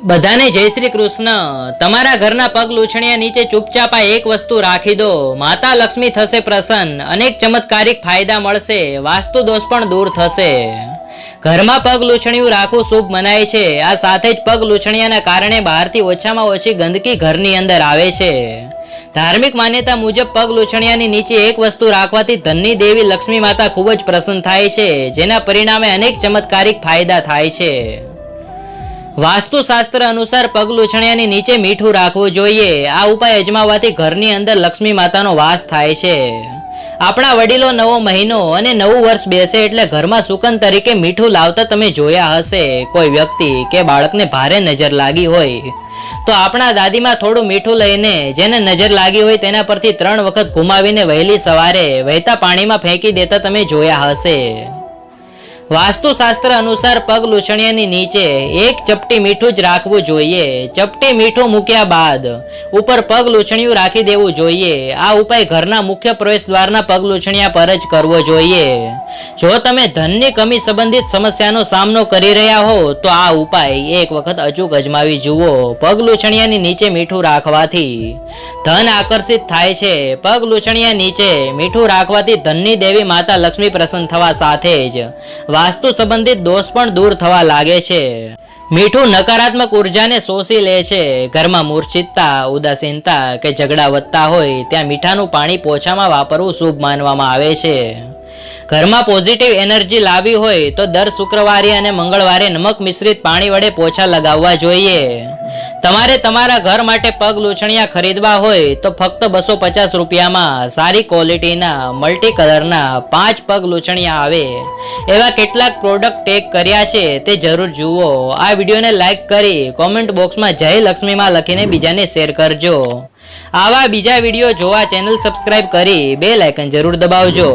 બધાને જય શ્રી કૃષ્ણ। તમારા ઘરના પગ લૂછણિયા નીચે ચૂપચાપ આ એક વસ્તુ રાખી દો, માતા લક્ષ્મી થશે પ્રસન્ન, અનેક ચમત્કારિક ફાયદા મળશે, વાસ્તુ દોષ પણ દૂર થશે। ઘરમાં પગ લૂછણિયું રાખવું શુભ મનાય છે। આ સાથે જ પગ લૂછણિયાના કારણે બહારથી ઓછામાં ઓછી ગંદકી ઘરની અંદર આવે છે। ધાર્મિક માન્યતા મુજબ પગ લૂછણિયાની નીચે એક વસ્તુ રાખવાથી ધનની દેવી લક્ષ્મી માતા ખૂબ જ પ્રસન્ન થાય છે, જેના પરિણામે અનેક ચમત્કારિક ફાયદા થાય છે। વાસ્તુશાસ્ત્ર અનુસાર પગ લૂછણિયાની નીચે મીઠું રાખવું જોઈએ। આ ઉપાય અજમાવવાથી ઘરની અંદર લક્ષ્મી માતાનો વાસ થાય છે। આપણા વડીલો નવો મહિનો અને નવું વર્ષ બેસે એટલે ઘરમાં સુકન તરીકે મીઠું લાવતા તમે જોયા હશે। કોઈ વ્યક્તિ કે બાળકને ભારે નજર લાગી હોય તો આપણા દાદીમાં થોડું મીઠું લઈને જેને નજર લાગી હોય તેના પરથી 3 વખત ઘુમાવીને વહેલી સવારે વહેતા પાણીમાં ફેંકી દેતા તમે જોયા હશે। વાસ્તુશાસ્ત્ર અનુસાર પગ લૂછણિયાની નીચે એક ચપટી મીઠું જ રાખવું જોઈએ। ચપટી મીઠું મૂક્યા બાદ ઉપર પગ લૂછણિયું રાખી દેવું જોઈએ। આ ઉપાય ઘરના મુખ્ય પ્રવેશ દ્વારના પગ લૂછણિયા પર જ કરવો જોઈએ। જો તમે ધનની કમી સંબંધિત સમસ્યાનો સામનો કરી રહ્યા હો તો આ ઉપાય એક વખત અચૂક અજમાવી જુઓ। પગ લૂછણિયાની નીચે મીઠું રાખવાથી ધન આકર્ષિત થાય છે। પગ લૂછણિયા નીચે મીઠું રાખવાથી ધનની દેવી માતા લક્ષ્મી પ્રસન્ન થવા સાથે જ વાસ્તુ સંબંધિત દોષ પણ દૂર થવા લાગે છે। મીઠું નકારાત્મક ઉર્જાને શોષી લે છે। ઘરમાં મૂર્છિતતા, ઉદાસીનતા કે ઝઘડા વધતા હોય ત્યાં મીઠાનું પાણી પોછામાં વાપરવું શુભ માનવામાં આવે છે। ઘરમાં પોઝિટિવ એનર્જી લાવી હોય તો દર શુક્રવારે અને મંગળવારે નમક મિશ્રિત પાણી વડે પોછા લગાવવા જોઈએ। તમારે તમારા ઘર માટે પગ લૂછણિયા ખરીદવા હોય તો ફક્ત 250 રૂપિયામાં સારી ક્વોલિટીના મલ્ટી કલરના 5 પગ લૂછણિયા આવે એવા કેટલાક પ્રોડક્ટ ટેગ કર્યા છે, તે જરૂર જુઓ। આ વિડીયોને લાઈક કરી કોમેન્ટ બોક્સમાં જય લક્ષ્મીમાં લખીને બીજાને શેર કરજો। આવા બીજા વિડીયો જોવા ચેનલ સબસ્ક્રાઇબ કરી બેલ આઇકન જરૂર દબાવજો।